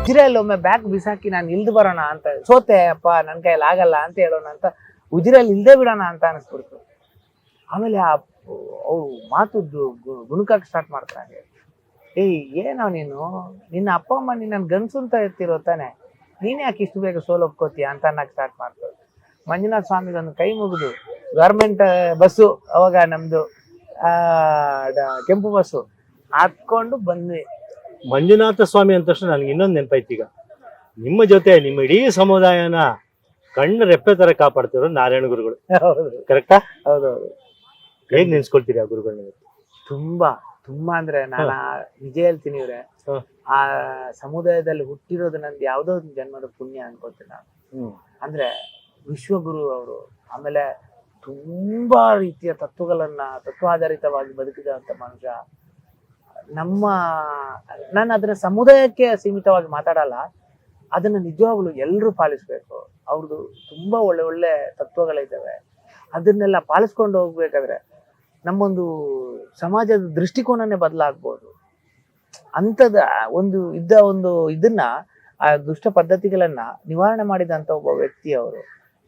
ಉಜಿರೆಯಲ್ಲಿ ಒಮ್ಮೆ ಬ್ಯಾಗ್ ಬಿಸಾಕಿ ನಾನು ಇಲ್ದು ಬರೋಣ ಅಂತ, ಸೋತೆ ಅಪ್ಪ ನನ್ನ ಕೈಯಲ್ಲಿ ಆಗಲ್ಲ ಅಂತ ಹೇಳೋಣ ಅಂತ ಉಜಿರೆಯಲ್ಲಿ ಇಲ್ದೇ ಬಿಡೋಣ ಅಂತ ಅನಿಸ್ಬಿಡ್ತು. ಆಮೇಲೆ ಅವ್ರು ಮಾತು ಗುಣಕಕ್ಕೆ ಸ್ಟಾರ್ಟ್ ಮಾಡ್ತಾರೆ. ಏಯ್ ಏನೋ ನೀನು, ನಿನ್ನ ಅಪ್ಪ ಅಮ್ಮ ನಿನ್ನ ಗನ್ಸು ಅಂತ ಇರ್ತಿರೋ ತಾನೆ, ನೀನೇ ಯಾಕೆ ಇಷ್ಟು ಬೇಗ ಸೋಲು ಒಪ್ಕೋತೀಯ ಅಂತ ಅನ್ನಕ್ಕೆ ಸ್ಟಾರ್ಟ್ ಮಾಡ್ತಾರೆ. ಮಂಜುನಾಥ ಸ್ವಾಮಿಗೊಂದು ಕೈ ಮುಗಿದು ಗೌರ್ಮೆಂಟ್ ಬಸ್ಸು, ಅವಾಗ ನಮ್ದು ಕೆಂಪು ಬಸ್ಸು ಹಾಕೊಂಡು ಬಂದ್ವಿ. ಮಂಜುನಾಥ ಸ್ವಾಮಿ ಅಂದ ತಕ್ಷಣ ನನಗೆ ಇನ್ನೊಂದು ನೆನಪಾಯ್ತು. ಈಗ ನಿಮ್ಮ ಜೊತೆ ನಿಮ್ಮ ಇಡೀ ಸಮುದಾಯನ ಕಣ್ಣು ರೆಪ್ಪೆ ತರ ಕಾಪಾಡ್ತಿರೋ ನಾರಾಯಣ ಗುರುಗಳು. ಕರೆಕ್ಟಾ? ಹೌದೌದು. ಹೇಗ್ ನೆನ್ಸ್ಕೊಳ್ತೀರಿ ಆ ಗುರುಗಳನ್ನ? ತುಂಬಾ ತುಂಬಾ ಅಂದ್ರೆ ನಾನು ನಿಜ ಹೇಳ್ತೀನಿ ಇವ್ರೆ, ಆ ಸಮುದಾಯದಲ್ಲಿ ಹುಟ್ಟಿರೋದು ನಂದು ಯಾವ್ದೋ ಒಂದು ಜನ್ಮದ ಪುಣ್ಯ ಅನ್ಕೋತೀನಿ ನಾನು. ಅಂದ್ರೆ ವಿಶ್ವಗುರು ಅವರು. ಆಮೇಲೆ ತುಂಬಾ ರೀತಿಯ ತತ್ವಾಧಾರಿತವಾಗಿ ಬದುಕಿದಂತ ಮನುಷ್ಯ. ನಾನು ಅದನ್ನ ಸಮುದಾಯಕ್ಕೆ ಸೀಮಿತವಾಗಿ ಮಾತಾಡಲ್ಲ, ಅದನ್ನ ನಿಜವಾಗ್ಲು ಎಲ್ಲರೂ ಪಾಲಿಸ್ಬೇಕು. ಅವ್ರದ್ದು ತುಂಬಾ ಒಳ್ಳೆ ಒಳ್ಳೆ ತತ್ವಗಳಿದ್ದಾವೆ, ಅದನ್ನೆಲ್ಲ ಪಾಲಿಸ್ಕೊಂಡು ಹೋಗ್ಬೇಕಾದ್ರೆ ನಮ್ಮೊಂದು ಸಮಾಜದ ದೃಷ್ಟಿಕೋನನೇ ಬದಲಾಗ್ಬೋದು. ಅಂಥದ್ದು ಒಂದು ಇದನ್ನ, ಆ ದುಷ್ಟ ಪದ್ಧತಿಗಳನ್ನ ನಿವಾರಣೆ ಮಾಡಿದಂತ ಒಬ್ಬ ವ್ಯಕ್ತಿ ಅವರು.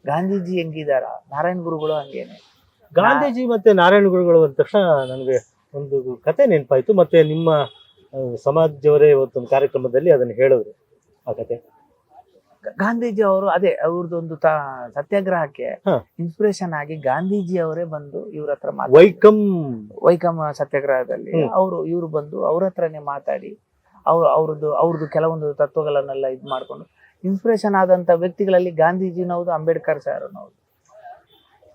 ಗಾಂಧೀಜಿ ಹೆಂಗಿದಾರ, ನಾರಾಯಣ ಗುರುಗಳು ಹಂಗೇನೆ. ಗಾಂಧೀಜಿ ಮತ್ತೆ ನಾರಾಯಣ ಗುರುಗಳು ಅಂದ ತಕ್ಷಣ ನನಗೆ ಒಂದು ಕತೆ ನೆನಪಾಯ್ತು. ಮತ್ತೆ ನಿಮ್ಮ ಸಮಾಜದವರೇ ಇವತ್ತೊಂದು ಕಾರ್ಯಕ್ರಮದಲ್ಲಿ ಅದನ್ನ ಹೇಳಿದ್ರು. ಆ ಕತೆ ಗಾಂಧೀಜಿ ಅವರು ಅದೇ ಅವ್ರದ್ದೊಂದು ಸತ್ಯಾಗ್ರಹಕ್ಕೆ ಇನ್ಸ್ಪಿರೇಷನ್ ಆಗಿ ಗಾಂಧೀಜಿ ಅವರೇ ಬಂದು ಇವ್ರ ಹತ್ರ ವೈಕಂ ಸತ್ಯಾಗ್ರಹದಲ್ಲಿ ಇವ್ರು ಬಂದು ಅವ್ರ ಹತ್ರನೇ ಮಾತಾಡಿ ಅವ್ರದ್ದು ಕೆಲವೊಂದು ತತ್ವಗಳನ್ನೆಲ್ಲ ಇದ್ ಮಾಡ್ಕೊಂಡು ಇನ್ಸ್ಪಿರೇಷನ್ ಆದಂತ ವ್ಯಕ್ತಿಗಳಲ್ಲಿ ಗಾಂಧೀಜಿನವ್ರು, ಅಂಬೇಡ್ಕರ್ ಸರ್ ಅನ್ನೋದು.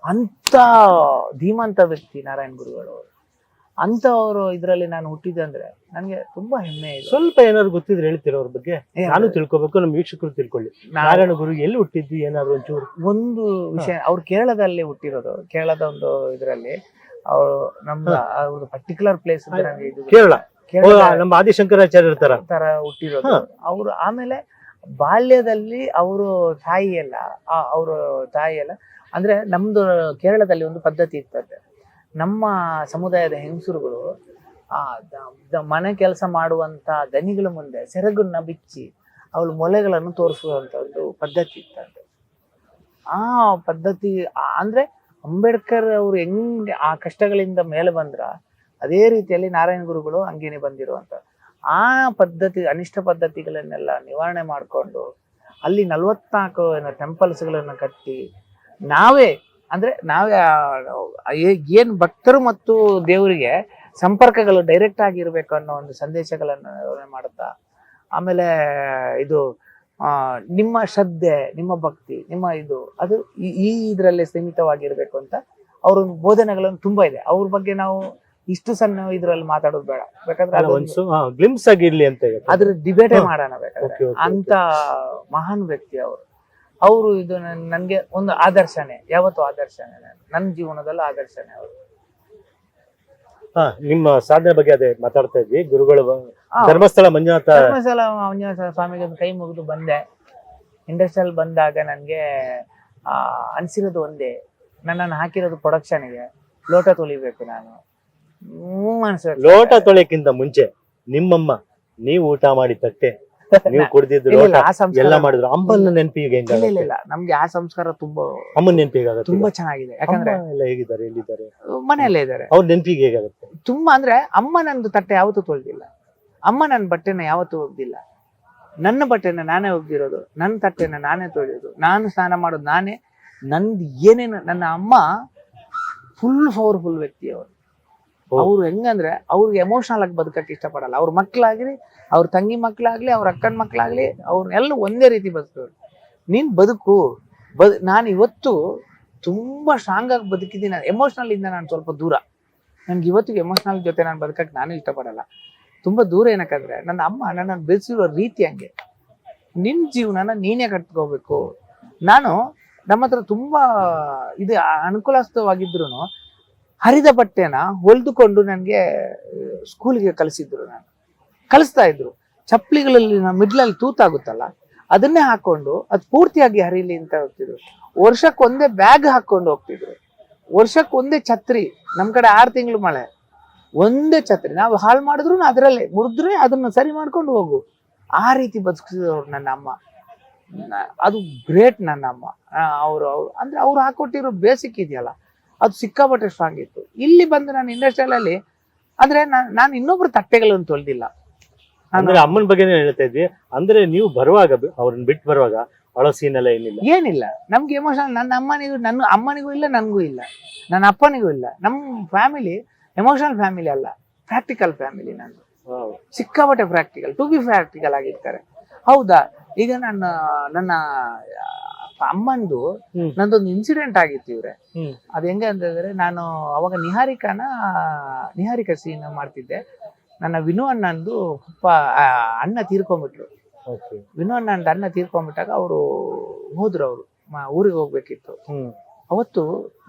ಅಂತ ಧೀಮಂತ ವ್ಯಕ್ತಿ ನಾರಾಯಣ ಗುರುಗಳು. ಅಂತವರು ಇದ್ರಲ್ಲಿ ನಾನು ಹುಟ್ಟಿದ್ದೆ ಅಂದ್ರೆ ನನ್ಗೆ ತುಂಬಾ ಹೆಮ್ಮೆ ಇದೆ. ಸ್ವಲ್ಪ ಏನಾದ್ರು ಗೊತ್ತಿದ್ರೆ ಹೇಳ್ತೀರ ಅವ್ರ ಬಗ್ಗೆ? ನಾನು ತಿಳ್ಕೊಬೇಕು, ನಮ್ಮ ವೀಕ್ಷಕರು ತಿಳ್ಕೊಳ್ಳಿ. ನಾರಾಯಣ ಗುರು ಎಲ್ಲಿ ಹುಟ್ಟಿದ್ದು ಏನಾದ್ರು ಒಂಚೂರು? ಒಂದು ವಿಷಯ, ಅವ್ರು ಕೇರಳದಲ್ಲಿ ಹುಟ್ಟಿರೋದು. ಕೇರಳದ ಒಂದು ಇದ್ರಲ್ಲಿ ಅವ್ರು ಅವ್ರದ್ದು ಪರ್ಟಿಕ್ಯುಲರ್ ಪ್ಲೇಸ್ ಕೇರಳ, ನಮ್ಮ ಆದಿಶಂಕರಾಚಾರ್ಯರ ತರ ಹುಟ್ಟಿರೋದು ಅವ್ರು. ಆಮೇಲೆ ಬಾಲ್ಯದಲ್ಲಿ ಅವರು ತಾಯಿ ಎಲ್ಲ ಅಂದ್ರೆ ನಮ್ದು ಕೇರಳದಲ್ಲಿ ಒಂದು ಪದ್ಧತಿ ಇರ್ತದೆ. ನಮ್ಮ ಸಮುದಾಯದ ಹೆಂಗಸರುಗಳು ಮನೆ ಕೆಲಸ ಮಾಡುವಂತ ದನಿಗಳ ಮುಂದೆ ಸೆರಗನ್ನ ಬಿಚ್ಚಿ ಅವಳು ಮೊಲೆಗಳನ್ನು ತೋರಿಸುವಂತ ಒಂದು ಪದ್ಧತಿ ಇರ್ತದೆ. ಆ ಪದ್ಧತಿ ಅಂದ್ರೆ ಅಂಬೇಡ್ಕರ್ ಅವರು ಹೆಂಗ್ ಆ ಕಷ್ಟಗಳಿಂದ ಮೇಲೆ ಬಂದ್ರ, ಅದೇ ರೀತಿಯಲ್ಲಿ ನಾರಾಯಣ ಗುರುಗಳು ಹಂಗೇನೆ ಬಂದಿರುವಂತ ಆ ಪದ್ಧತಿ, ಅನಿಷ್ಟ ಪದ್ಧತಿಗಳನ್ನೆಲ್ಲ ನಿವಾರಣೆ ಮಾಡಿಕೊಂಡು ಅಲ್ಲಿ 44 ಟೆಂಪಲ್ಸ್ಗಳನ್ನ ಕಟ್ಟಿ ನಾವೇ ಏನ್ ಭಕ್ತರು ಮತ್ತು ದೇವರಿಗೆ ಸಂಪರ್ಕಗಳು ಡೈರೆಕ್ಟ್ ಆಗಿರ್ಬೇಕು ಅನ್ನೋ ಒಂದು ಸಂದೇಶಗಳನ್ನ ಮಾಡುತ್ತಾ, ಆಮೇಲೆ ಇದು ನಿಮ್ಮ ಶ್ರದ್ಧೆ, ನಿಮ್ಮ ಭಕ್ತಿ, ಅದು ಇದ್ರಲ್ಲಿ ಸೀಮಿತವಾಗಿರ್ಬೇಕು ಅಂತ ಅವ್ರ ಬೋಧನೆಗಳನ್ನು ತುಂಬಾ ಇದೆ. ಅವ್ರ ಬಗ್ಗೆ ನಾವು ಇಷ್ಟು ಸಣ್ಣ ಇದ್ರಲ್ಲಿ ಮಾತಾಡೋದು ಬೇಡ, ಬೇಕಾದ್ರೆ ಗ್ಲಿಮ್ಸ್ ಆಗಿರ್ಲಿ ಅಂತ ಅದ್ರ ಡಿಬೇಟೇ ಮಾಡೋಣ ಬೇಕಾದ್ರೆ. ಅಂತ ಮಹಾನ್ ವ್ಯಕ್ತಿ ಅವರು ಇದು ನನ್ಗೆ ಒಂದು ಆದರ್ಶನೇ, ಯಾವತ್ತು ಆದರ್ಶನೇ, ನನ್ನ ಜೀವನದಲ್ಲೂ ಆದರ್ಶನೇ ಅವರು. ನಿಮ್ಮ ಸಾಧನೆ ಬಗ್ಗೆ ಅದೇ ಮಾತಾಡ್ತಾ ಇದ್ವಿ. ಗುರುಗಳು ಧರ್ಮಸ್ಥಳ ಮಂಜುನಾಥ ಸ್ವಾಮಿಗೆ ಕೈ ಮುಗಿದು ಬಂದೆ. ಇಂಡಸ್ಟ್ರಿಯಲ್ ಬಂದಾಗ ನನ್ಗೆ ಅನ್ಸಿರೋದು ಒಂದೇ, ನನ್ನನ್ನು ಹಾಕಿರೋದು ಪ್ರೊಡಕ್ಷನ್ಗೆ ಲೋಟ ತೊಳಿಬೇಕು ನಾನು. ಲೋಟ ತೊಳೆಯಕ್ಕಿಂತ ಮುಂಚೆ ನಿಮ್ಮಮ್ಮ ನೀವು ಊಟ ಮಾಡಿ ತಟ್ಟೆ, ನೀವು ಕುಡ್ದಿದ್ರು ಎಲ್ಲ ಮಾಡಿದ್ರು, ಅಮ್ಮನ ನೆನಪಿಗೆ ಇಲ್ಲ ನಮ್ಗೆ ಆ ಸಂಸ್ಕಾರ ತುಂಬಾ, ಅಮ್ಮನ ನೆನಪಿಗೆ ತುಂಬಾ ಚೆನ್ನಾಗಿದೆ. ಯಾಕಂದ್ರೆ ಹೇಗಿದ್ದಾರೆ, ಎಲ್ಲಿದ್ದಾರೆ? ಮನೆಯಲ್ಲೇ ಇದ್ದಾರೆ. ಅವ್ರ ನೆನಪಿಗೆ ಹೇಗಾಗುತ್ತೆ ತುಂಬಾ. ಅಂದ್ರೆ ಅಮ್ಮ ನಂದು ತಟ್ಟೆ ಯಾವತ್ತೂ ತೊಳೆದಿಲ್ಲ, ಅಮ್ಮ ನನ್ನ ಬಟ್ಟೆನ ಯಾವತ್ತೂ ಒಗ್ದಿಲ್ಲ, ನನ್ನ ಬಟ್ಟೆನ ನಾನೇ ಒಗ್ದಿರೋದು, ನನ್ನ ತಟ್ಟೆನ ನಾನೇ ತೊಳೆಯೋದು, ನಾನು ಸ್ನಾನ ಮಾಡೋದು ನಾನೇ. ನಂದು ಏನೇನು, ನನ್ನ ಅಮ್ಮ ಫುಲ್ ಪವರ್ಫುಲ್ ವ್ಯಕ್ತಿ ಅವರು. ಅವ್ರು ಹೆಂಗಂದ್ರೆ ಅವ್ರಿಗೆ ಎಮೋಷನಲ್ ಆಗಿ ಬದುಕಕ್ಕೆ ಇಷ್ಟಪಡಲ್ಲ. ಅವ್ರ ಮಕ್ಳಾಗ್ಲಿ, ಅವ್ರ ತಂಗಿ ಮಕ್ಳಾಗ್ಲಿ, ಅವ್ರ ಅಕ್ಕನ ಮಕ್ಳಾಗ್ಲಿ, ಅವ್ರನ್ನೆಲ್ಲ ಒಂದೇ ರೀತಿ ಬದುಕೋರು. ನೀನ್ ಬದುಕು. ನಾನು ಇವತ್ತು ತುಂಬಾ ಸ್ಟ್ರಾಂಗ್ ಆಗಿ ಬದುಕಿದ್ದೀನಿ. ಎಮೋಷನಲ್ ಇಂದ ನಾನು ಸ್ವಲ್ಪ ದೂರ. ನನ್ಗೆ ಇವತ್ತಿಗೆ ಎಮೋಷನಲ್ ಜೊತೆ ನಾನು ಬದುಕಕ್ಕೆ ನಾನು ಇಷ್ಟಪಡಲ್ಲ, ತುಂಬಾ ದೂರ. ಏನಕ್ಕಂದ್ರೆ ನನ್ನ ಅಮ್ಮ ನನ್ನನ್ನು ಬೆಳೆಸಿರೋ ರೀತಿ ಹಂಗೆ. ನಿನ್ ಜೀವನನ ನೀನೇ ಕಟ್ಕೋಬೇಕು. ನಮ್ಮ ಹತ್ರ ತುಂಬಾ ಇದು ಅನುಕೂಲಸ್ಥವಾಗಿದ್ರು ಹರಿದ ಬಟ್ಟೆನ ಹೊಲಿದುಕೊಂಡು ನನಗೆ ಸ್ಕೂಲ್ಗೆ ಕಲಿಸ್ತಾ ಇದ್ರು. ಚಪ್ಪಲಿಗಳಲ್ಲಿ ಮಿಡ್ಲಲ್ಲಿ ತೂತಾಗುತ್ತಲ್ಲ, ಅದನ್ನೇ ಹಾಕೊಂಡು ಅದು ಪೂರ್ತಿಯಾಗಿ ಹರಿಲಿ ಅಂತ ಹೋಗ್ತಿದ್ರು. ವರ್ಷಕ್ಕೊಂದೇ ಬ್ಯಾಗ್ ಹಾಕೊಂಡು ಹೋಗ್ತಿದ್ರು, ವರ್ಷಕ್ಕೊಂದೇ ಛತ್ರಿ. ನಮ್ ಕಡೆ 6 ತಿಂಗಳು ಮಳೆ, ಒಂದೇ ಛತ್ರಿ. ನಾವು ಹಾಳು ಮಾಡಿದ್ರು ಅದರಲ್ಲೇ ಮುರಿದ್ರೆ ಅದನ್ನ ಸರಿ ಮಾಡ್ಕೊಂಡು ಹೋಗು. ಆ ರೀತಿ ಬದುಕಿಸಿದವ್ರು ನನ್ನ ಅಮ್ಮ. ಅದು ಗ್ರೇಟ್ ನನ್ನ ಅಮ್ಮ. ಅವರು ಅಂದ್ರೆ ಅವ್ರು ಹಾಕೊಟ್ಟಿರೋ ಬೇಸಿಕ್ ಇದೆಯಲ್ಲ ಅದು ಸಿಕ್ಕಾಪಟ್ಟೆ ಸ್ಟ್ರಾಂಗ್ ಇತ್ತು. ಇಲ್ಲಿ ಬಂದು ನಾನು ಇಂಡಸ್ಟ್ರಿಯಲ್ ಅಂದ್ರೆ ನಾನು ಇನ್ನೊಬ್ರು ತಟ್ಟೆಗಳನ್ನು ತೊಳೆದಿಲ್ಲ. ಅಂದ್ರೆ ಅಮ್ಮನ ಬಗ್ಗೆನೇ ಹೇಳ್ತಾ ಇದ್ವಿ. ಅಂದ್ರೆ ನೀವು ಬರುವಾಗ ಅವ್ರನ್ನ ಬಿಟ್ಟು ಬರುವಾಗ ಅಳೋ ಸೀನ್ ಎಲ್ಲ ಏನಿಲ್ಲ. ನಮ್ಗೆ ಎಮೋಷನಲ್ ನನ್ನ ಅಮ್ಮನಿಗೂ ಇಲ್ಲ, ನನ್ಗೂ ಇಲ್ಲ, ನನ್ನ ಅಪ್ಪನಿಗೂ ಇಲ್ಲ. ನಮ್ಮ ಫ್ಯಾಮಿಲಿ ಎಮೋಷನಲ್ ಫ್ಯಾಮಿಲಿ ಅಲ್ಲ, ಪ್ರಾಕ್ಟಿಕಲ್ ಫ್ಯಾಮಿಲಿ. ನಾನು ಸಿಕ್ಕಾಪಟ್ಟೆ ಪ್ರಾಕ್ಟಿಕಲ್, ಟು ಬಿ ಪ್ರಾಕ್ಟಿಕಲ್ ಆಗಿರ್ತಾರೆ. ಹೌದಾ, ಈಗ ನನ್ನ ಅಮ್ಮಂದು ನಂದೊಂದು ಇನ್ಸಿಡೆಂಟ್ ಆಗಿತ್ತು ಇವ್ರೆ. ಅದ್ ಹೆಂಗೆ ಅಂತಂದ್ರೆ, ನಾನು ಅವಾಗ ನಿಹಾರಿಕಾ ಸೀನ್ ಮಾಡ್ತಿದ್ದೆ. ನನ್ನ ವಿನು ಅಣ್ಣಂದು ಅಣ್ಣ ತೀರ್ಕೊಂಡ್ಬಿಟ್ರು. ವಿನು ಅಣ್ಣ ತೀರ್ಕೊಂಡ್ಬಿಟ್ಟಾಗ ಅವರು ಹೋದ್ರು. ಅವರು ಊರಿಗೆ ಹೋಗ್ಬೇಕಿತ್ತು. ಅವತ್ತು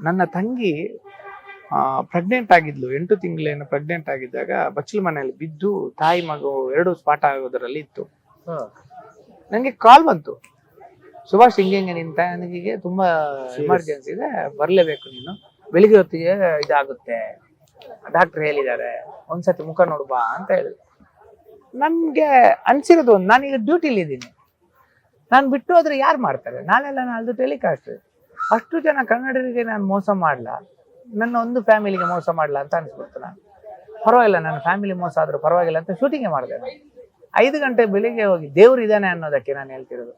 ನನ್ನ ತಂಗಿ ಪ್ರೆಗ್ನೆಂಟ್ ಆಗಿದ್ಲು. 8 ತಿಂಗಳೇನು ಪ್ರೆಗ್ನೆಂಟ್ ಆಗಿದ್ದಾಗ ಬಚ್ಚಲ ಮನೆಯಲ್ಲಿ ಬಿದ್ದು ತಾಯಿ ಮಗು 2 ಸ್ಪಾಟ್ ಆಗೋದ್ರಲ್ಲಿ ಇತ್ತು. ನನಗೆ ಕಾಲ್ ಬಂತು, ಸುಭಾಷ್ ಹಿಂಗೆ ನಿನ್ನ ತಂಗಿಗೆ ತುಂಬಾ ಎಮರ್ಜೆನ್ಸಿ ಇದೆ, ಬರ್ಲೇಬೇಕು ನೀನು, ಬೆಳಿಗ್ಗೆ ಹೊತ್ತಿಗೆ ಇದಾಗುತ್ತೆ, ಡಾಕ್ಟರ್ ಹೇಳಿದ್ದಾರೆ, ಒಂದ್ಸತಿ ಮುಖ ನೋಡ್ಬಾ ಅಂತ ಹೇಳಿದ್ರು. ನನ್ಗೆ ಅನ್ಸಿರೋದು ಒಂದು, ನಾನೀಗ ಡ್ಯೂಟಿಲಿ ಇದ್ದೀನಿ, ನಾನು ಬಿಟ್ಟು ಹೋದ್ರೆ ಯಾರು ಮಾಡ್ತಾರೆ? ನಾಳೆಲ್ಲ ಟೆಲಿಕಾಸ್ಟ್. ಅಷ್ಟು ಜನ ಕನ್ನಡಿಗರಿಗೆ ನಾನು ಮೋಸ ಮಾಡ್ಲಾ, ನನ್ನ ಒಂದು ಫ್ಯಾಮಿಲಿಗೆ ಮೋಸ ಮಾಡ್ಲಾ ಅಂತ ಅನ್ಸ್ಬಿಡ್ತು. ನಾನು ಪರವಾಗಿಲ್ಲ, ನನ್ನ ಫ್ಯಾಮಿಲಿ ಮೋಸ ಆದ್ರೂ ಪರವಾಗಿಲ್ಲ ಅಂತ ಶೂಟಿಂಗೇ ಮಾಡಿದೆ. ನಾನು 5 ಗಂಟೆ ಬೆಳಿಗ್ಗೆ ಹೋಗಿ, ದೇವ್ರು ಇದ್ದಾನೆ ಅನ್ನೋದಕ್ಕೆ ನಾನು ಹೇಳ್ತಿರೋದು,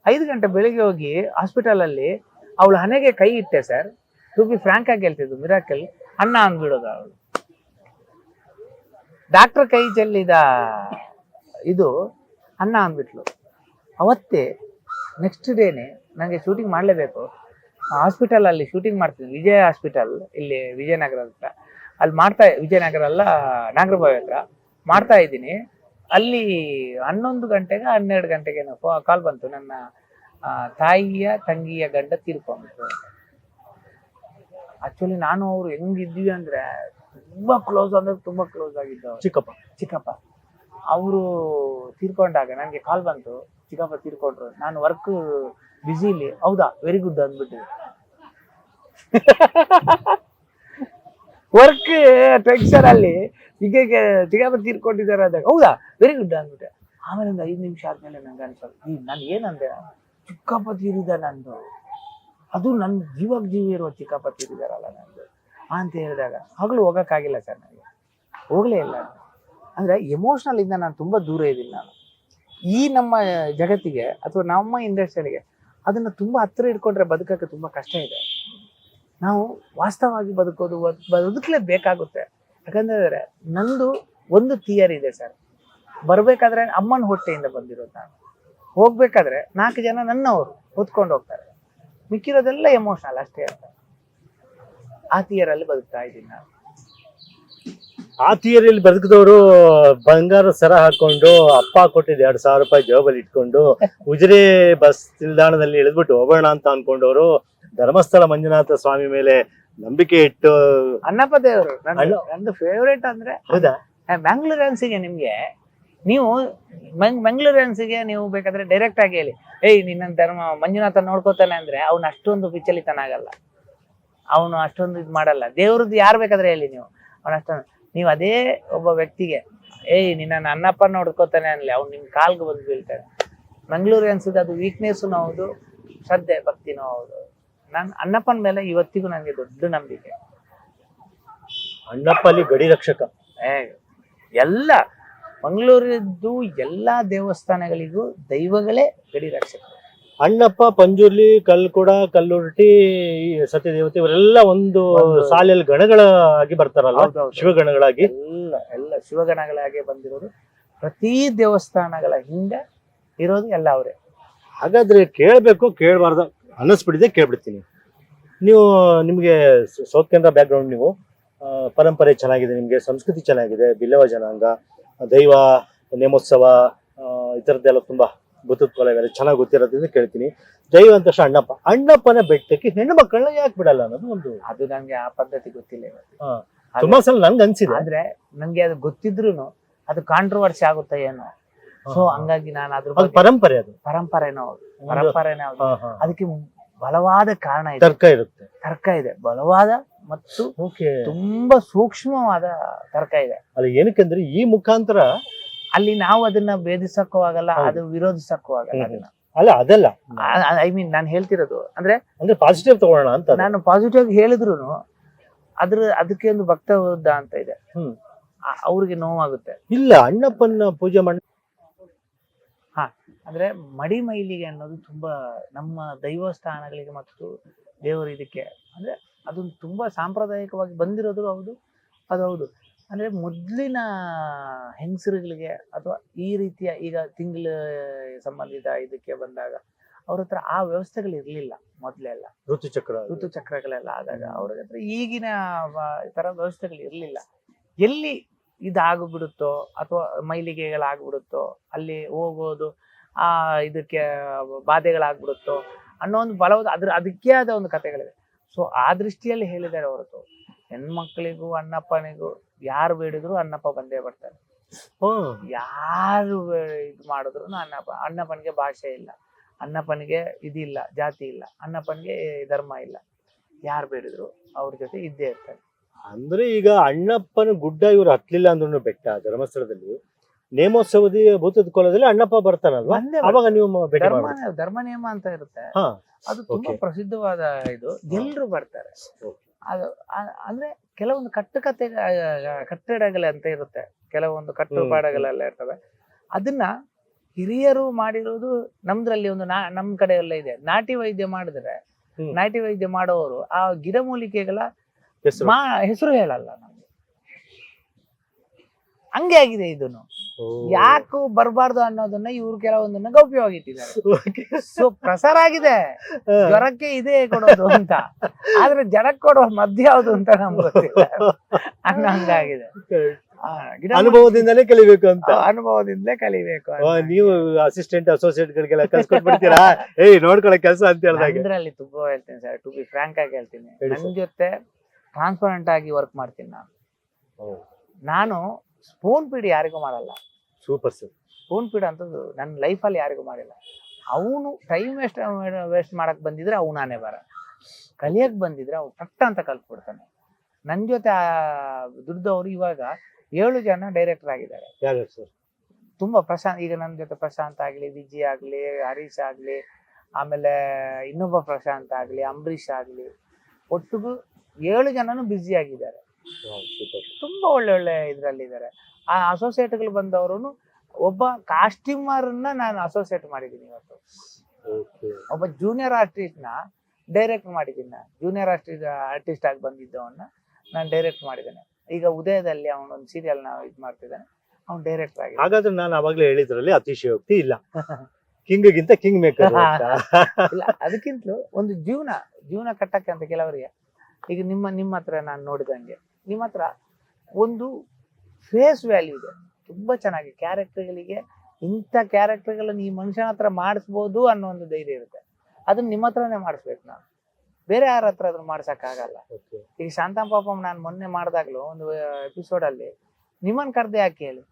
5 ಗಂಟೆ ಬೆಳಿಗ್ಗೆ ಹೋಗಿ ಹಾಸ್ಪಿಟಲ್ ಅಲ್ಲಿ ಅವಳು ಹಣೆಗೆ ಕೈ ಇಟ್ಟೆ ಸರ್. ಟು ಬಿ ಫ್ರಾಂಕ್ ಆಗಿ ಹೇಳ್ತಿದ್ದು, ಮಿರಾಕಲ್ ಅಣ್ಣ ಅಂದ್ಬಿಡೋದು. ಅವಳು ಡಾಕ್ಟರ್ ಕೈ ಚೆಲ್ಲಿದ ಇದು ಅಣ್ಣ ಅಂದ್ಬಿಟ್ಲು. ಅವತ್ತೇ ನೆಕ್ಸ್ಟ್ ಡೇನೆ ನನಗೆ ಶೂಟಿಂಗ್ ಮಾಡಲೇಬೇಕು. ಹಾಸ್ಪಿಟಲ್ ಅಲ್ಲಿ ಶೂಟಿಂಗ್ ಮಾಡ್ತೀನಿ, ವಿಜಯ ಹಾಸ್ಪಿಟಲ್ ಇಲ್ಲಿ ವಿಜಯನಗರ ಹತ್ರ. ಅಲ್ಲಿ ವಿಜಯನಗರ ಅಲ್ಲ, ನಾಗರಬಾವಿ ಹತ್ರ ಮಾಡ್ತಾ ಇದ್ದೀನಿ. ಅಲ್ಲಿ 11 ಗಂಟೆಗೆ 12 ಗಂಟೆಗೆ ಕಾಲ್ ಬಂತು, ನನ್ನ ತಾಯಿಯ ತಂಗಿಯ ಗಂಡ ತೀರ್ಕೊಂಡ್ಬಿಟ್ರು. ಆಕ್ಚುಲಿ ನಾನು ಅವ್ರು ಹೆಂಗಿದ್ವಿ ಅಂದ್ರೆ ತುಂಬಾ ಕ್ಲೋಸ್, ಅಂದ್ರೆ ತುಂಬಾ ಕ್ಲೋಸ್ ಆಗಿದ್ದ. ಚಿಕ್ಕಪ್ಪ ಅವರು ತೀರ್ಕೊಂಡಾಗ ನನಗೆ ಕಾಲ್ ಬಂತು, ಚಿಕ್ಕಪ್ಪ ತೀರ್ಕೊಂಡ್ರು. ನಾನು ವರ್ಕ್ ಬಿಸಿಲಿ, ಹೌದಾ ವೆರಿ ಗುಡ್ ಅಂದ್ಬಿಟ್ಟು ವರ್ಕ್ ಟೆನ್ಷನ್ ಅಲ್ಲಿ ಈಗ ಚಿಕ್ಕಪ್ಪ ತೀರ್ಕೊಂಡಿದ್ದಾರೆ ಅಂದಾಗ ಹೌದಾ ವೆರಿ ಗುಡ್ ಅಂದ್ಬಿಟ್ಟೆ. ಆಮೇಲೆ ಒಂದು 5 ನಿಮಿಷ ಆದ್ಮೇಲೆ ನಂಗೆ ಅನ್ಸೋದು, ನಾನು ಏನಂದೆ, ಚಿಕ್ಕಪ್ಪ ತೀರಿದ ನಂದು, ಅದು ನನ್ನ ಜೀವ ಇರುವ ಚಿಕ್ಕಪ್ಪ ತೀರಿದಾರಲ್ಲ ನಂದು ಅಂತ ಹೇಳಿದಾಗ ಹಗಲು ಹೋಗಕ್ಕಾಗಿಲ್ಲ ಸರ್, ನನಗೆ ಹೋಗ್ಲೇ ಇಲ್ಲ. ಅಂದ್ರೆ ಎಮೋಷನಲ್ ಇಂದ ನಾನು ತುಂಬಾ ದೂರ ಇದ್ದೀನಿ. ನಾನು ಈ ನಮ್ಮ ಜಗತ್ತಿಗೆ ಅಥವಾ ನಮ್ಮ ಇಂಡಸ್ಟ್ರಿಯಲ್ಗೆ ಅದನ್ನ ತುಂಬಾ ಹತ್ತಿರ ಇಟ್ಕೊಂಡ್ರೆ ಬದುಕಕ್ಕೆ ತುಂಬಾ ಕಷ್ಟ ಇದೆ. ನಾವು ವಾಸ್ತವವಾಗಿ ಬದುಕಲೇ ಬೇಕಾಗುತ್ತೆ. ಯಾಕಂದ್ರೆ ನಂದು ಒಂದು ಥಿಯರಿ ಇದೆ ಸರ್, ಬರ್ಬೇಕಾದ್ರೆ ಅಮ್ಮನ ಹೊಟ್ಟೆಯಿಂದ ಬಂದಿರೋದು ನಾನು, ಹೋಗ್ಬೇಕಾದ್ರೆ 4 ಜನ ನನ್ನವರು ಹೊತ್ಕೊಂಡು ಹೋಗ್ತಾರೆ, ಮಿಕ್ಕಿರೋದೆಲ್ಲ ಎಮೋಷನಲ್ ಅಷ್ಟೇ ಅಂತ. ಆ ಥಿಯರಲ್ಲಿ ಬದುಕ್ತಾ ಇದ್ದೀನಿ ನಾನು. ಆ ಥಿಯರಿಯಲ್ಲಿ ಬದುಕಿದವರು ಬಂಗಾರ ಸರ ಹಾಕೊಂಡು, ಅಪ್ಪ ಕೊಟ್ಟಿದ್ದು 2,000 ರೂಪಾಯಿ ಜಾಬಲ್ಲಿ ಇಟ್ಕೊಂಡು ಉಜಿರೆ ಬಸ್ ನಿಲ್ದಾಣದಲ್ಲಿ ಇಳಿದ್ಬಿಟ್ಟು ಹೋಗೋಣ ಅಂತ ಅನ್ಕೊಂಡವರು ಧರ್ಮಸ್ಥಳ ಮಂಜುನಾಥ ಸ್ವಾಮಿ ಮೇಲೆ ನಂಬಿಕೆ ಇಟ್ಟು, ಅನ್ನಪ್ಪ ದೇವರು ನಂದು ಫೇವ್ರೇಟ್ ಅಂದ್ರೆ. ಹೌದಾ, ಮ್ಯಾಂಗ್ಳೂರಿಯನ್ಸಿಗೆ ನಿಮ್ಗೆ, ನೀವು ಮ್ಯಾಂಗ್ಳೂರಿಯನ್ಸಿಗೆ ನೀವು ಬೇಕಾದ್ರೆ ಡೈರೆಕ್ಟ್ ಆಗಿ ಹೇಳಿ, ಏಯ್ ನಿನ್ನ ಧರ್ಮ ಮಂಜುನಾಥ ನೋಡ್ಕೋತಾನೆ ಅಂದ್ರೆ ಅವ್ನು ಅಷ್ಟೊಂದು ವಿಚಲಿತನಾಗಲ್ಲ, ಅವನು ಅಷ್ಟೊಂದು ಇದು ಮಾಡಲ್ಲ. ದೇವ್ರದ್ದು ಯಾರು ಬೇಕಾದ್ರೆ ಹೇಳಿ ನೀವು, ಅವನ ಅಷ್ಟೊಂದು. ನೀವು ಅದೇ ಒಬ್ಬ ವ್ಯಕ್ತಿಗೆ ಏಯ್ ನಿನ್ನ ಅನ್ನಪ್ಪ ನೋಡ್ಕೋತಾನೆ ಅನ್ಲಿ, ಅವ್ನು ನಿಮ್ ಕಾಲ್ಗೆ ಬಂದು ಬೀಳ್ತಾನೆ. ಮಂಗ್ಳೂರಿಯನ್ಸಿಗೆ ಅದು ವೀಕ್ನೆಸ್ನು ಹೌದು, ಶ್ರದ್ಧೆ ಭಕ್ತಿನೂ ಹೌದು. ನಾನು ಅನ್ನಪ್ಪನ ಮೇಲೆ ಇವತ್ತಿಗೂ ನನಗೆ ದೊಡ್ಡ ನಂಬಿಕೆ. ಅಣ್ಣಪ್ಪ ಅಲ್ಲಿ ಗಡಿ ರಕ್ಷಕ. ಎಲ್ಲ ಮಂಗಳೂರಿದ್ದು ಎಲ್ಲಾ ದೇವಸ್ಥಾನಗಳಿಗೂ ದೈವಗಳೇ ಗಡಿ ರಕ್ಷಕ. ಅಣ್ಣಪ್ಪ, ಪಂಜುರ್ಲಿ, ಕಲ್ಕುಡ, ಕಲ್ಲುರ್ಟಿ, ಸತ್ಯದೇವತೆ ಇವರೆಲ್ಲ ಒಂದು ಸಾಲಿಯಲ್ಲಿ ಗಣಗಳಾಗಿ ಬರ್ತಾರಲ್ಲ, ಶಿವಗಣಗಳಾಗಿ. ಎಲ್ಲ ಶಿವಗಣಗಳಾಗಿ ಬಂದಿರೋದು. ಪ್ರತಿ ದೇವಸ್ಥಾನಗಳ ಹಿಂದೆ ಇರೋದು ಎಲ್ಲ ಅವರೇ. ಹಾಗಾದ್ರೆ ಕೇಳಬೇಕು ಕೇಳಬಾರ್ದು ಅನ್ನಿಸ್ಬಿಟ್ಟಿದೆ, ಕೇಳ್ಬಿಡ್ತೀನಿ. ನಿಮಗೆ ಸೌತ್ ಕೆನರಾ ಬ್ಯಾಕ್ ಗ್ರೌಂಡ್, ನೀವು ಪರಂಪರೆ ಚೆನ್ನಾಗಿದೆ, ನಿಮಗೆ ಸಂಸ್ಕೃತಿ ಚೆನ್ನಾಗಿದೆ, ಬಿಲ್ಲವ ಜನಾಂಗ, ದೈವ, ನೇಮೋತ್ಸವ, ಈ ಥರದ್ದೆಲ್ಲ ತುಂಬಾ ಗೊತ್ತಿಲ್ಲ, ಚೆನ್ನಾಗಿ ಗೊತ್ತಿರೋದ್ರಿಂದ ಕೇಳ್ತೀನಿ. ದೈವ ಅಂತ ಅಣ್ಣಪ್ಪನ ಬೆಟ್ಟಕ್ಕೆ ಹೆಣ್ಣು ಮಕ್ಕಳನ್ನ ಯಾಕೆ ಬಿಡಲ್ಲ ಅನ್ನೋದು ಒಂದು, ಅದು ನಂಗೆ ಆ ಪದ್ಧತಿ ಗೊತ್ತಿಲ್ಲ. ತುಂಬಾ ಸಲ ನನ್ಗೆ ಅನ್ಸಿದೆ, ಆದ್ರೆ ನಂಗೆ ಅದು ಗೊತ್ತಿದ್ರು ಅದು ಕಾಂಟ್ರವರ್ಸಿ ಆಗುತ್ತೆ ಏನೋ. ಸೊ ಹಂಗಾಗಿ ನಾನು ಅದ್ರ ಪರಂಪರೆ, ಅದು ಪರಂಪರೆನೋ ಅದಕ್ಕೆ ಬಲವಾದ ಕಾರಣ ಇದೆ, ತರ್ಕ ಇದೆ, ಬಲವಾದ ಮತ್ತು ತುಂಬಾ ಸೂಕ್ಷ್ಮವಾದ ತರ್ಕ ಇದೆ. ಅಲ್ಲ ಏನಕ್ಕಂದ್ರೆ ಈ ಮುಖಾಂತರ ಅಲ್ಲಿ ನಾವು ಅದನ್ನ ಭೇದಿಸಕ್ಕೂ ಆಗಲ್ಲ, ಹೌದು. ಅದು ವಿರೋಧಿಸಕ್ಕೂ ಆಗಲ್ಲ. ಅದನ್ನ ಅಲ್ಲ ಅದಲ್ಲ, ಐ ಮೀನ್ ನಾನು ಹೇಳ್ತಿರೋದು ಅಂದ್ರೆ ಪಾಸಿಟಿವ್ ತಗೊಳ್ಳೋಣ ಅಂತ. ನಾನು ಪಾಸಿಟಿವ್ ಆಗಿ ಹೇಳಿದ್ರು ಅದಕ್ಕೆ ಒಂದು ಭಕ್ತ ವಿರುದ್ಧ ಅಂತ ಇದೆ. ಅವ್ರಿಗೆ ನೋವಾಗುತ್ತೆ. ಇಲ್ಲ, ಅಣ್ಣಪ್ಪನ ಪೂಜೆ ಮಾಡಿ ಅಂದ್ರೆ ಮಡಿ ಮೈಲಿಗೆ ಅನ್ನೋದು ತುಂಬಾ ನಮ್ಮ ದೈವಸ್ಥಾನಗಳಿಗೆ ಮತ್ತು ದೇವರ ಇದಕ್ಕೆ ಅಂದ್ರೆ ಅದೊಂದು ತುಂಬಾ ಸಾಂಪ್ರದಾಯಿಕವಾಗಿ ಬಂದಿರೋದು ಹೌದು, ಅದು ಹೌದು. ಅಂದ್ರೆ ಮೊದ್ಲಿನ ಹೆಂಗಸರುಗಳಿಗೆ ಅಥವಾ ಈ ರೀತಿಯ ಈಗ ತಿಂಗಳ ಸಂಬಂಧಿತ ಇದಕ್ಕೆ ಬಂದಾಗ ಅವ್ರ ಹತ್ರ ಆ ವ್ಯವಸ್ಥೆಗಳು ಇರ್ಲಿಲ್ಲ ಮೊದ್ಲೆಲ್ಲ. ಋತುಚಕ್ರಗಳೆಲ್ಲ ಆದಾಗ ಅವ್ರ ಹತ್ರ ಈಗಿನ ತರ ವ್ಯವಸ್ಥೆಗಳು ಇರ್ಲಿಲ್ಲ. ಎಲ್ಲಿ ಇದಾಗ್ಬಿಡುತ್ತೋ ಅಥವಾ ಮೈಲಿಗೆಗಳಾಗ್ಬಿಡುತ್ತೋ ಅಲ್ಲಿ ಹೋಗೋದು, ಆ ಇದಕ್ಕೆ ಬಾಧೆಗಳಾಗ್ಬಿಡುತ್ತೋ ಅನ್ನೋ ಒಂದು ಬಲವಾದ ಅದಕ್ಕೆ ಆದ ಒಂದು ಕಥೆಗಳಿದೆ. ಸೊ ಆ ದೃಷ್ಟಿಯಲ್ಲಿ ಹೇಳಿದ್ದಾರೆ ಹೊರತು ಹೆಣ್ಮಕ್ಳಿಗೂ ಅಣ್ಣಪ್ಪನಿಗೂ ಯಾರು ಬೇಡಿದ್ರು ಅಣ್ಣಪ್ಪ ಬಂದೇ ಬರ್ತಾರೆ. ಯಾರು ಇದು ಮಾಡಿದ್ರು ಅಣ್ಣಪ್ಪನಿಗೆ ಭಾಷೆ ಇಲ್ಲ, ಅಣ್ಣಪ್ಪನಿಗೆ ಇದಿಲ್ಲ, ಜಾತಿ ಇಲ್ಲ, ಅಣ್ಣಪ್ಪನಿಗೆ ಧರ್ಮ ಇಲ್ಲ. ಯಾರು ಬೇಡಿದ್ರು ಅವ್ರ ಜೊತೆ ಇದ್ದೇ ಇರ್ತಾರೆ. ಅಂದ್ರೆ ಈಗ ಅಣ್ಣಪ್ಪನ ಗುಡ್ಡ ಇವ್ರು ಹತ್ಲಿಲ್ಲ ಅಂದ್ರೂ ಬೆಟ್ಟ ಧರ್ಮಸ್ಥಳದಲ್ಲಿ ನೇಮೋತ್ಸವದ ಭೂತದ ಕೋಲದಲ್ಲಿ ಅಣ್ಣಪ್ಪ ಬರ್ತಾನಲ್ವಾ, ಅವಾಗ ನೀವು ಧರ್ಮ ನಿಯಮ ಅಂತ ಇರುತ್ತೆ. ಅದು ತುಂಬಾ ಪ್ರಸಿದ್ಧವಾದ ಇದು, ಎಲ್ರು ಬರ್ತಾರೆ. ಅದು ಅಂದ್ರೆ ಕೆಲವೊಂದು ಕಟ್ಟಡಗಳು ಅಂತ ಇರುತ್ತೆ, ಕೆಲವೊಂದು ಕಟ್ಟುಪಾಡುಗಳೆಲ್ಲ ಇರ್ತವೆ. ಅದನ್ನ ಹಿರಿಯರು ಮಾಡಿರೋದು ನಮ್ದ್ರಲ್ಲಿ ಒಂದು ನಮ್ ಕಡೆ ಎಲ್ಲ ಇದೆ. ನಾಟಿ ವೈದ್ಯ ಮಾಡಿದ್ರೆ ನಾಟಿ ವೈದ್ಯ ಮಾಡೋರು ಆ ಗಿಡಮೂಲಿಕೆಗಳ ಹೆಸರು ಹೇಳಲ್ಲ ನಮ್ಗೆ. ಹಂಗೆ ಆಗಿದೆ ಇದನ್ನು. ಯಾಕು ಬರಬಾರ್ದು ಅನ್ನೋದನ್ನ ಇವ್ರು ಕೆಲವೊಂದನ್ನ ಗೌಪ್ಯವಾಗಿಟ್ಟಿದ್ದಾರೆ. ಸೊ ಪ್ರಸಾರ ಆಗಿದೆ, ಜ್ವರಕ್ಕೆ ಇದೇ ಕೊಡೋದು ಅಂತ, ಆದ್ರೆ ಜನಕ್ಕೆ ಕೊಡೋ ಮಧ್ಯ ಯಾವ್ದು ಅಂತ ನಮ್ಗೆ ಗೊತ್ತಿಲ್ಲ ಅನ್ನೋ ಹಂಗಾಗಿದೆ. ಅನುಭವದಿಂದಲೇ ಕಲಿಬೇಕು ಅಂತ. ಅನುಭವದಿಂದಲೇ ಕಲಿಬೇಕು. ನೀವು ಅಸಿಸ್ಟೆಂಟ್ ಅಸೋಸಿಯೇಟ್ ಗಳಿಗೆಲ್ಲ ಕಲ್ಸ್ಕೊಟ್ಬಿಡ್ತೀರಾ, ನೋಡ್ಕೊಳ್ಳೋ ಕೆಲಸ ಅಂತ ಹೇಳಿದಾಗ ಇದ್ರಲ್ಲಿ ತುಂಬಾ ಹೇಳ್ತೀನಿ ಸರ್, ಟು ಬಿ ಫ್ರಾಂಕ್ ಆಗಿ ಹೇಳ್ತೀನಿ, ನನ್ ಜೊತೆ ಟ್ರಾನ್ಸ್ಪರೆಂಟ್ ಆಗಿ ವರ್ಕ್ ಮಾಡ್ತೀನಿ ನಾನು ಸ್ಪೂನ್ ಫೀಡ್ ಯಾರಿಗೂ ಮಾಡಲ್ಲ. Super sir. ಸ್ಪೂನ್ ಫೀಡ್ ಅಂತದ್ದು ನನ್ನ ಲೈಫಲ್ಲಿ ಯಾರಿಗೂ ಮಾಡಿಲ್ಲ. ಅವನು ಟೈಮ್ ವೇಸ್ಟ್ ಮಾಡಕ್ ಬಂದಿದ್ರೆ ಅವನಾನೇ ಬರ, ಕಲಿಯಕ್ ಬಂದಿದ್ರೆ ಅವ್ನು ಕಷ್ಟ ಅಂತ ಕಲ್ತ್ಬಿಡ್ತಾನೆ. ನನ್ನ ಜೊತೆ ದುಡ್ದವರು ಇವಾಗ 7 ಜನ ಡೈರೆಕ್ಟರ್ ಆಗಿದ್ದಾರೆ. ತುಂಬಾ ಪ್ರಶಾಂತ್, ಈಗ ನನ್ನ ಜೊತೆ ಪ್ರಶಾಂತ್ ಆಗ್ಲಿ, ವಿಜಯ್ ಆಗ್ಲಿ, ಹರೀಶ್ ಆಗ್ಲಿ, ಆಮೇಲೆ ಇನ್ನೊಬ್ಬ ಪ್ರಶಾಂತ್ ಆಗ್ಲಿ, ಅಂಬರೀಷ್ ಆಗ್ಲಿ, ಒಟ್ಟಿಗೂ 7 ಜನನು ಬ್ಯುಸಿ ಆಗಿದ್ದಾರೆ. ತುಂಬಾ ಒಳ್ಳೆ ಇದ್ರಲ್ಲಿದ್ದಾರೆ. ಆ ಅಸೋಸಿಯೇಟ್ಗಳು ಬಂದವರು ಒಬ್ಬ ಕಾಸ್ಟ್ಯೂಮರ್ನ ನಾನು ಅಸೋಸಿಯೇಟ್ ಮಾಡಿದ್ದೀನಿ ಇವತ್ತು. ಒಬ್ಬ ಜೂನಿಯರ್ ಆರ್ಟಿಸ್ಟ್ ನ ಡೈರೆಕ್ಟ್ ಮಾಡಿದ್ದೀನಿ. ಜೂನಿಯರ್ ಆರ್ಟಿಸ್ಟ್ ಆಗಿ ಬಂದಿದ್ದವನ್ನ ನಾನು ಡೈರೆಕ್ಟ್ ಮಾಡಿದ್ದೇನೆ. ಈಗ ಉದಯದಲ್ಲಿ ಅವನೊಂದು ಸೀರಿಯಲ್ ನಾವು ಇದು ಮಾಡ್ತಿದ್ದಾನೆ, ಅವ್ನು ಡೈರೆಕ್ಟರ್ ಆಗಿ. ಹಾಗಾದ್ರೆ ನಾನು ಅವಾಗ್ಲೇ ಹೇಳಿದ್ರಲ್ಲಿ ಅತಿಶಯೋಕ್ತಿ ಇಲ್ಲ. ಕಿಂಗ್ಗಿಂತ ಕಿಂಗ್ ಮೇಕರ್ ಇಲ್ಲ. ಅದಕ್ಕಿಂತಲೂ ಒಂದು ಜೀವನ ಕಟ್ಟಕ್ಕೆ ಅಂತ ಕೆಲವರಿಗೆ, ಈಗ ನಿಮ್ಮ ಹತ್ರ ನಾನು ನೋಡಿದಂಗೆ ನಿಮ್ಮ ಹತ್ರ ಒಂದು ಫೇಸ್ ವ್ಯಾಲ್ಯೂ ಇದೆ, ತುಂಬಾ ಚೆನ್ನಾಗಿ ಕ್ಯಾರೆಕ್ಟರ್ಗಳಿಗೆ ಇಂಥ ಕ್ಯಾರೆಕ್ಟರ್ಗಳನ್ನು ಈ ಮನುಷ್ಯನ ಹತ್ರ ಮಾಡಿಸ್ಬೋದು ಅನ್ನೋ ಒಂದು ಧೈರ್ಯ ಇರುತ್ತೆ. ಅದನ್ನ ನಿಮ್ಮ ಹತ್ರನೇ ಮಾಡಿಸ್ಬೇಕು. ನಾನು ಬೇರೆ ಯಾರ ಹತ್ರ ಅದನ್ನ ಮಾಡ್ಸಕ್ಕಾಗಲ್ಲ. ಈಗ ಶಾಂತಂ ಪಾಪಂ ನಾನು ಮೊನ್ನೆ ಮಾಡಿದಾಗ್ಲೂ ಒಂದು ಎಪಿಸೋಡಲ್ಲಿ ನಿಮ್ಮನ್ನು ಕರೆದೆ ಯಾಕೆ ಹೇಳಿ,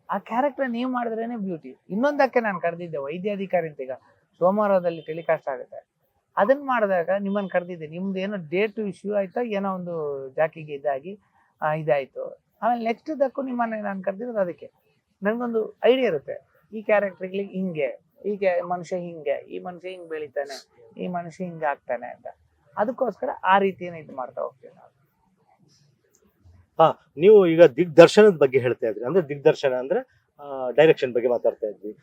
ಆ ಕ್ಯಾರೆಕ್ಟರ್ ನೀವು ಮಾಡಿದ್ರೇನೆ ಬ್ಯೂಟಿ. ಇನ್ನೊಂದಕ್ಕೆ ನಾನು ಕರೆದಿದ್ದೆ ವೈದ್ಯಾಧಿಕಾರಿ ಅಂತ, ಈಗ ಸೋಮವಾರದಲ್ಲಿ ಟೆಲಿಕಾಸ್ಟ್ ಆಗುತ್ತೆ, ಅದನ್ನ ಮಾಡಿದಾಗ ನಿಮ್ಮನ್ನು ಕರೆದಿದ್ದೆ. ನಿಮ್ದು ಏನೋ ಡೇಟ್ ಇಶ್ಯೂ ಆಯ್ತಾ, ಏನೋ ಒಂದು ಜಾಕಿಗೆ ಇದಾಯ್ತು. ಆಮೇಲೆ ನೆಕ್ಸ್ಟ್ ದಕ್ಕೂ ನಿಮ್ಮನ್ನ ನಾನು ಕರೆದಿರೋದು ಅದಕ್ಕೆ. ನನಗೊಂದು ಐಡಿಯಾ ಇರುತ್ತೆ, ಈ ಕ್ಯಾರೆಕ್ಟರ್ಗಳಿಗೆ ಹಿಂಗೆ, ಮನುಷ್ಯ ಹಿಂಗೆ, ಈ ಮನುಷ್ಯ ಹಿಂಗೆ ಬೆಳಿತಾನೆ, ಈ ಮನುಷ್ಯ ಹಿಂಗೆ ಆಗ್ತಾನೆ ಅಂತ. ಅದಕ್ಕೋಸ್ಕರ ಆ ರೀತಿಯನ್ನು ಇದು ಮಾಡ್ತಾ ಹೋಗ್ತೀವಿ ನಾವು. ನೀವು ಈಗ ದಿಗ್ದರ್ಶನದ ಬಗ್ಗೆ ಹೇಳ್ತಾ ಇದ್ರಿ, ಅಂದ್ರೆ ದಿಗ್ದರ್ಶನ ಅಂದ್ರೆ ಡೈರೆಕ್ಷನ್ ಬಗ್ಗೆ ಮಾತಾಡ್ತಾ ಇದ್ವಿ.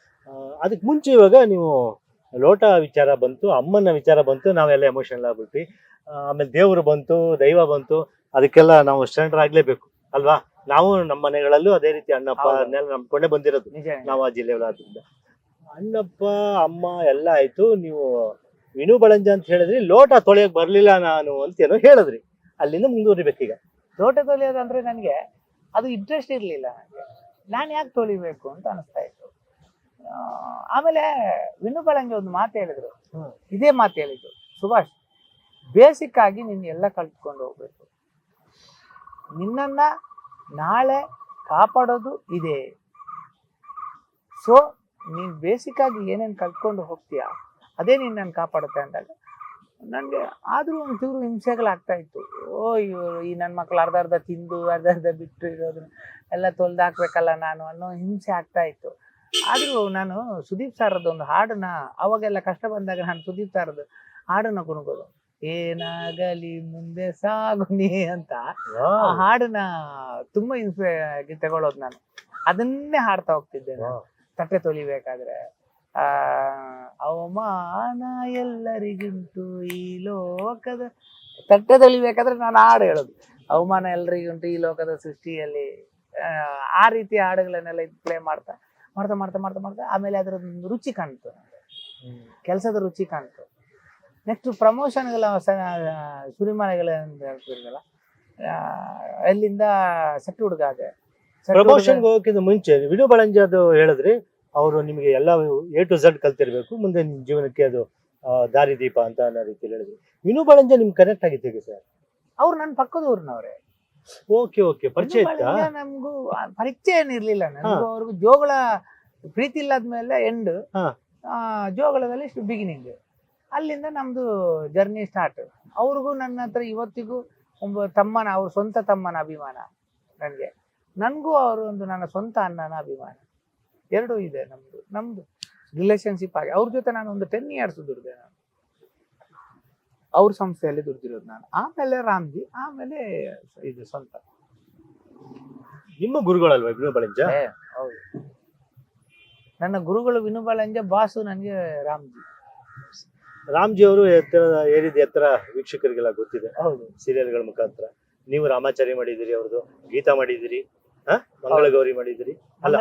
ಅದಕ್ಕೆ ಮುಂಚೆ ಇವಾಗ ನೀವು ಲೋಟ ವಿಚಾರ ಬಂತು, ಅಮ್ಮನ ವಿಚಾರ ಬಂತು, ನಾವೆಲ್ಲ ಎಮೋಷನಲ್ ಆಗ್ಬಿಟ್ವಿ. ಆಮೇಲೆ ದೇವರು ಬಂತು, ದೈವ ಬಂತು, ಅದಕ್ಕೆಲ್ಲ ನಾವು ಸ್ಟ್ಯಾಂಡರ್ ಆಗ್ಲೇಬೇಕು ಅಲ್ವಾ. ನಾವು ನಮ್ಮ ಮನೆಗಳಲ್ಲೂ ಅದೇ ರೀತಿ ಅಣ್ಣಪ್ಪ ಅದನ್ನೆಲ್ಲ ನಂಬ್ಕೊಂಡೇ ಬಂದಿರೋದು ನಾವು ಆ ಜಿಲ್ಲೆಗಳಾದ್ರಿಂದ. ಅಣ್ಣಪ್ಪ ಅಮ್ಮ ಎಲ್ಲ ಆಯ್ತು. ನೀವು ವಿನು ಬಳಂಜ ಅಂತ ಹೇಳಿದ್ರಿ, ಲೋಟ ತೊಳೆಯಕ್ ಬರ್ಲಿಲ್ಲ ನಾನು ಅಂತೇನೋ ಹೇಳಿದ್ರಿ, ಅಲ್ಲಿಂದ ಮುಂದುವರಿಬೇಕೀಗ. ಲೋಟ ತೊಳೆಯೋದಂದ್ರೆ ನನಗೆ ಅದು ಇಂಟ್ರೆಸ್ಟ್ ಇರ್ಲಿಲ್ಲ. ನಾನು ಯಾಕೆ ತೊಳಿಬೇಕು ಅಂತ ಅನಿಸ್ತಾ ಇತ್ತು. ಆಮೇಲೆ ವಿನು ಬಳಂಜ ಒಂದು ಮಾತು ಹೇಳಿದ್ರು, ಇದೇ ಮಾತು ಹೇಳಿದ್ರು, ಸುಭಾಷ್ ಬೇಸಿಕ್ ಆಗಿ ನೀನು ಎಲ್ಲ ಕಲ್ತ್ಕೊಂಡು ಹೋಗ್ಬೇಕು, ನಿನ್ನನ್ನ ನಾಳೆ ಕಾಪಾಡೋದು ಇದೆ. ಸೊ ನೀನ್ ಬೇಸಿಕ್ ಆಗಿ ಏನೇನು ಕಲ್ತ್ಕೊಂಡು ಹೋಗ್ತೀಯಾ ಅದೇ ನಿನ್ನನ್ನು ಕಾಪಾಡುತ್ತೆ ಅಂದಾಗ ನನಗೆ ಆದರೂ ಒಂಚೂರು ಹಿಂಸೆಗಳಾಗ್ತಾ ಇತ್ತು. ಇವರು ಈ ನನ್ನ ಮಕ್ಳು ಅರ್ಧ ತಿಂದು ಅರ್ಧ ಬಿಟ್ಟು ಇರೋದನ್ನ ಎಲ್ಲ ತೊಳ್ದು ಹಾಕ್ಬೇಕಲ್ಲ ನಾನು ಅನ್ನೋ ಹಿಂಸೆ ಆಗ್ತಾ ಇತ್ತು. ಆದರೂ ನಾನು ಸುದೀಪ್ ಸಾರದ್ದು ಒಂದು ಹಾಡನ್ನ, ಅವಾಗೆಲ್ಲ ಕಷ್ಟ ಬಂದಾಗ ನಾನು ಸುದೀಪ್ ಸಾರದ್ದು ಹಾಡನ್ನ ಕುಣಗೋದು, ಏನಾಗಲಿ ಮುಂದೆ ಸಾಗು ನೀ ಅಂತ. ಆ ಹಾಡನ್ನ ತುಂಬಾ ಇನ್ಸ್ಪೈರ್ ಆಗಿ ತಗೊಳ್ಳೋದು ನಾನು. ಅದನ್ನೇ ಹಾಡ್ತಾ ಹೋಗ್ತಿದ್ದೆ ನಾನು ತಟ್ಟೆ ತೊಳಿಬೇಕಾದ್ರೆ. ಅವಮಾನ ಎಲ್ಲರಿಗುಂಟು ಈ ಲೋಕದ, ತಟ್ಟೆ ತೊಳಿಬೇಕಾದ್ರೆ ನಾನು ಹಾಡು ಹೇಳೋದು, ಅವಮಾನ ಎಲ್ಲರಿಗುಂಟು ಈ ಲೋಕದ ಸೃಷ್ಟಿಯಲ್ಲಿ. ಆ ರೀತಿ ಹಾಡುಗಳನ್ನೆಲ್ಲ ಪ್ಲೇ ಮಾಡ್ತಾ ಮಾಡ್ತಾ ಮಾಡ್ತಾ ಮಾಡ್ತಾ ಮಾಡ್ತಾ ಆಮೇಲೆ ಅದರದ್ದು ರುಚಿ ಕಾಣ್ತು, ಕೆಲಸದ ರುಚಿ ಕಾಣ್ತು. ನೆಕ್ಸ್ಟ್ ಪ್ರಮೋಷನ್ಗಳ ಸುರಿಮನೆಗಳಂತ ಹೇಳ್ತಿರಲ್ಲ, ಅಲ್ಲಿಂದ ಸೆಟ್ ಹುಡುಗಾಗೆ. ಪ್ರಮೋಷನ್ಗೆ ಹೋಗೋಕ್ಕಿಂತ ಮುಂಚೆ ವಿನು ಬಳಂಜದು ಹೇಳಿದ್ರಿ, ಅವರು ನಿಮಗೆ ಎಲ್ಲ A to Z ಕಲ್ತಿರ್ಬೇಕು, ಮುಂದೆ ನಿಮ್ ಜೀವನಕ್ಕೆ ಅದು ದಾರಿ ದೀಪ ಅಂತ ಅನ್ನೋ ರೀತಿಯಲ್ಲಿ ಹೇಳಿದ್ರು. ವಿನು ಬಳಂಜ ನಿಮ್ಗೆ ಕನೆಕ್ಟ್ ಆಗಿತ್ತು ಹೇಗೆ ಸರ್? ಅವ್ರು ನನ್ನ ಪಕ್ಕದ ಊರಿನವ್ರೆ. ಓಕೆ ಪರಿಚಯ ಇತ್ತಾ? ನಮಗೂ ಪರಿಚಯ ಏನಿರ್ಲಿಲ್ಲ, ನನಗೂ ಅವ್ರಿಗೂ ಜೋಗಳ ಪ್ರೀತಿ ಇಲ್ಲದ್ಮೇಲೆ ಎಂಡ್, ಜೋಗಳದಲ್ಲಿ ಬಿಗಿನಿಂಗ್. ಅಲ್ಲಿಂದ ನಮ್ದು ಜರ್ನಿ ಸ್ಟಾರ್ಟ್. ಅವ್ರಿಗೂ ನನ್ನ ಹತ್ರ ಇವತ್ತಿಗೂ ಒಬ್ಬ ತಮ್ಮನ, ಅವ್ರ ಸ್ವಂತ ತಮ್ಮನ ಅಭಿಮಾನ ನನಗೆ, ನನಗೂ ಅವರು ಒಂದು ನನ್ನ ಸ್ವಂತ ಅಣ್ಣನ ಅಭಿಮಾನ, ಎರಡೂ ಇದೆ ನಮ್ದು ರಿಲೇಶನ್ಶಿಪ್ ಆಗಿ. ಅವ್ರ ಜೊತೆ ನಾನು ಒಂದು 10 years ದುಡ್ದೆ ನಾನು, ಅವ್ರ ಸಂಸ್ಥೆಯಲ್ಲಿ ದುಡ್ದಿರೋದು ನಾನು. ಆಮೇಲೆ ರಾಮ್ಜಿ, ಆಮೇಲೆ ಇದು ಸ್ವಂತ. ನಿಮ್ಮ ಗುರುಗಳಲ್ವಾ ವಿನು ಬಳಂಜ? ಹೌದು, ನನ್ನ ಗುರುಗಳು ವಿನು ಬಳಂಜ, ಬಾಸು ನನಗೆ ರಾಮ್ಜಿ ಅವರು ಏರಿದ ಎತ್ತರ ವೀಕ್ಷಕರಿಗೆಲ್ಲ ಗೊತ್ತಿದೆ. ಹೌದು, ಸೀರಿಯಲ್ಗಳ ಮುಖಾಂತರ. ನೀವು ರಾಮಾಚಾರಿ ಮಾಡಿದಿರಿ, ಅವ್ರದ್ದು ಗೀತಾ ಮಾಡಿದಿರಿ, ಮಂಗಳ ಗೌರಿ ಮಾಡಿದಿರಿ ಅಲ್ಲ?